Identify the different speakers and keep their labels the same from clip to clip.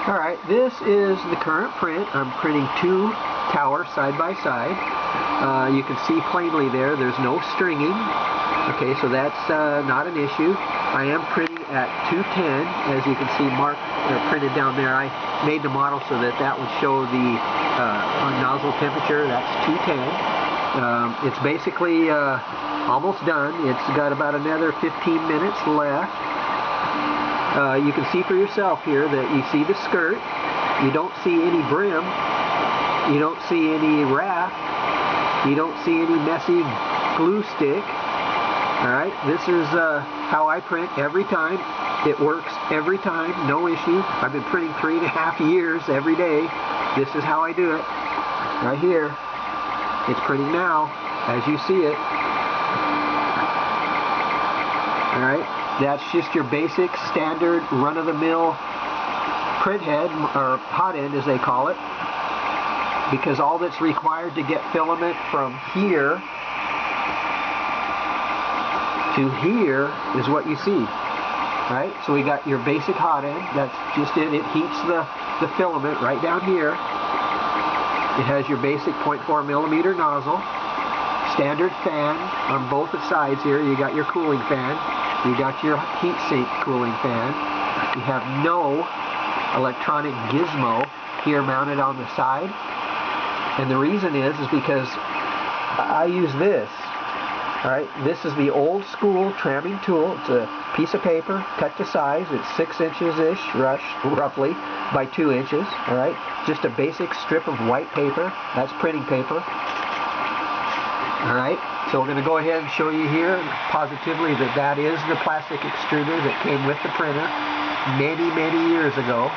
Speaker 1: Alright, this is the current print. I'm printing two towers side by side. You can see plainly there's no stringing. Okay, so that's not an issue. I am printing at 210, as you can see marked printed down there. I made the model so that that would show the nozzle temperature. That's 210. It's basically almost done. It's got about another 15 minutes left. You can see for yourself here that you see the skirt. You don't see any brim. You don't see any raft. You don't see any messy glue stick. Alright, this is how I print every time. It works every time, no issue. I've been printing 3.5 years every day. This is how I do it. Right here. It's printing now, as you see it. Alright, that's just your basic, standard, run-of-the-mill print head, or hot end as they call it. Because all that's required to get filament from here to here is what you see. Right? So we got your basic hot end. That's just it. It heats the filament right down here. It has your basic 0.4 millimeter nozzle. Standard fan on both sides here. You got your cooling fan. You got your heat sink cooling fan. You have no electronic gizmo here mounted on the side. And the reason is because I use this. Alright, this is the old school tramming tool. It's a piece of paper cut to size. It's 6 inches-ish, roughly, by 2 inches. Alright, just a basic strip of white paper. That's printing paper. Alright, so we're going to go ahead and show you here positively that that is the plastic extruder that came with the printer many, many years ago.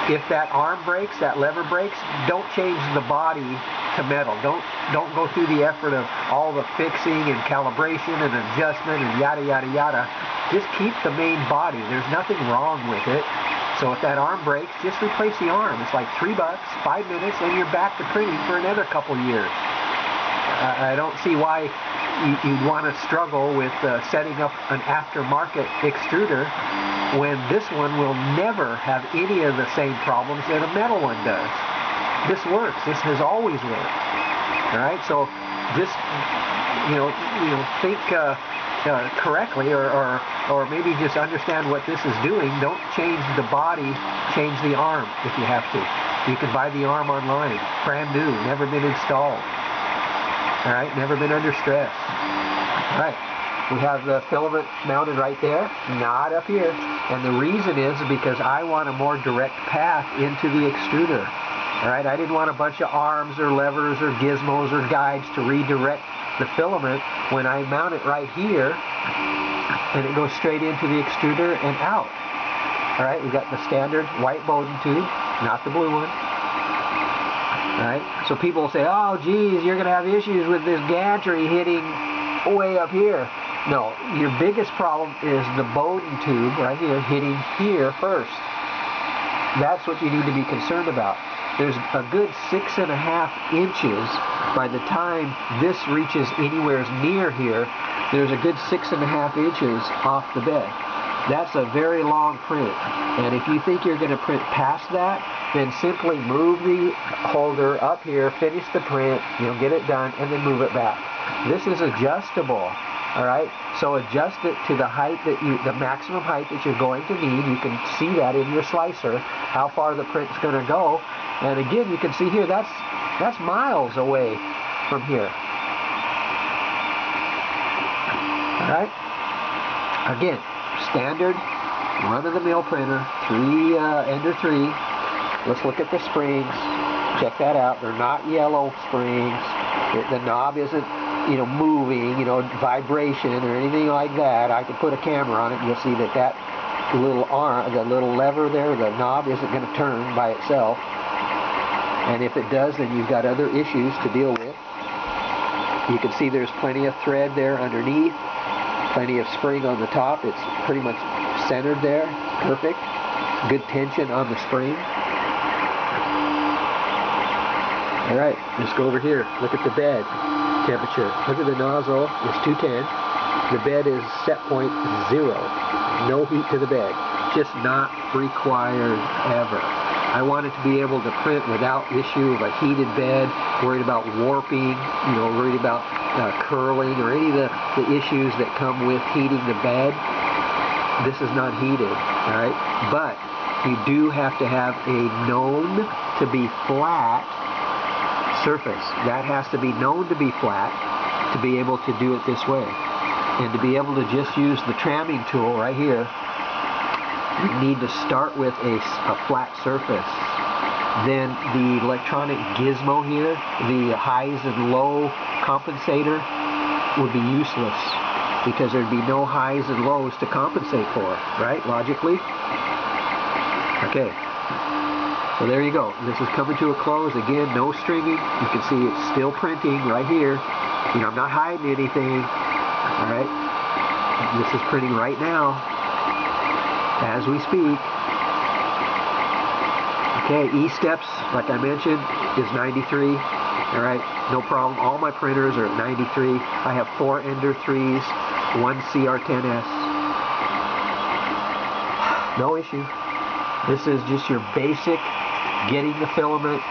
Speaker 1: If that arm breaks, that lever breaks, don't change the body to metal. Don't go through the effort of all the fixing and calibration and adjustment and yada yada yada. Just keep the main body. There's nothing wrong with it. So if that arm breaks, just replace the arm. It's like $3, 5 minutes, and you're back to printing for another couple years. I don't see why you'd want to struggle with setting up an aftermarket extruder when this one will never have any of the same problems that a metal one does. This works. This has always worked. All right, so just think correctly, or maybe just understand what this is doing. Don't change the body, change the arm if you have to. You can buy the arm online, brand new, never been installed. All right, never been under stress. All right, we have the filament mounted right there, not up here. And the reason is because I want a more direct path into the extruder. All right, I didn't want a bunch of arms or levers or gizmos or guides to redirect the filament when I mount it right here, and it goes straight into the extruder and out. All right, we've got the standard white Bowden tube, not the blue one. Right? So people will say, oh geez, you're going to have issues with this gantry hitting way up here. No, your biggest problem is the Bowden tube right here hitting here first. That's what you need to be concerned about. There's a good 6.5 inches by the time this reaches anywhere near here. There's a good 6.5 inches off the bed. That's a very long print. And if you think you're going to print past that, then simply move the holder up here, finish the print, get it done, and then move it back. This is adjustable, all right? So adjust it to the height the maximum height that you're going to need. You can see that in your slicer, how far the print's going to go. And again, you can see here, that's miles away from here. All right? Again, standard run-of-the-mill printer, ENDER 3. Let's look at the springs. Check that out. They're not yellow springs. The knob isn't, moving, vibration or anything like that. I could put a camera on it and you'll see that little arm, the little lever there, the knob isn't going to turn by itself. And if it does, then you've got other issues to deal with. You can see there's plenty of thread there underneath, plenty of spring on the top. It's pretty much centered there. Perfect. Good tension on the spring. All right, let's go over here. Look at the bed temperature. Look at the nozzle. It's 210. The bed is set point 0. No heat to the bed. just not required ever. I wanted to be able to print without issue of a heated bed, worried about warping, worried about curling, or any of the issues that come with heating the bed. This is not heated, all right? But you do have to have a known to be flat surface. That has to be known to be flat to be able to do it this way. And to be able to just use the tramming tool right here, you need to start with a flat surface. Then the electronic gizmo here, the highs and low compensator, would be useless because there'd be no highs and lows to compensate for, right? Logically. Okay. So there you go. This is coming to a close. Again, no stringing. You can see it's still printing right here. I'm not hiding anything. All right. This is printing right now as we speak. Okay, E-steps, like I mentioned, is 93. All right, no problem. All my printers are at 93. I have 4 Ender 3s, 1 CR10S. No issue. This is just your basic getting the filament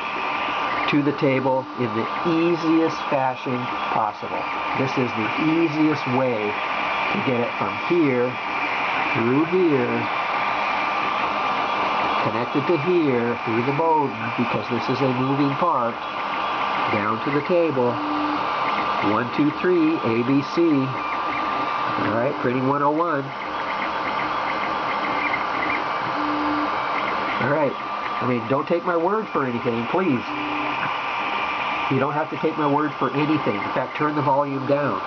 Speaker 1: to the table in the easiest fashion possible. This is the easiest way to get it from here through here, connected to here through the modem, because this is a moving part, down to the table. 1, 2, 3, ABC. All right, printing 101. All right. Don't take my word for anything, please. You don't have to take my word for anything. In fact, turn the volume down.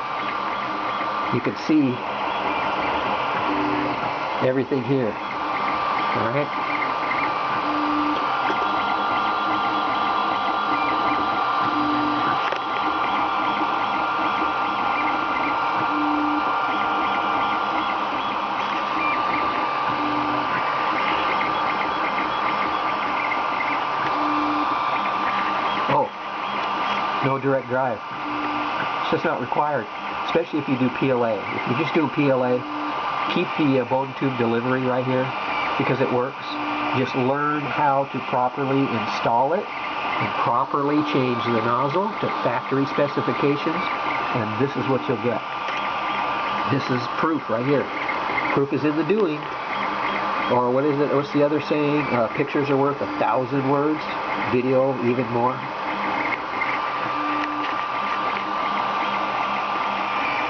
Speaker 1: You can see everything here. All right. No direct drive. It's just not required, especially if you do PLA. If you're just doing PLA, keep the bone tube delivery right here because it works. Just learn how to properly install it and properly change the nozzle to factory specifications, and this is what you'll get. This is proof right here. Proof is in the doing. Or what is it? What's the other saying? Pictures are worth 1,000 words. Video even more.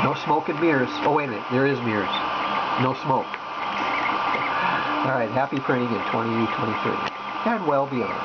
Speaker 1: No smoke and mirrors. Oh, wait a minute. There is mirrors. No smoke. All right. Happy printing in 2023 and well beyond.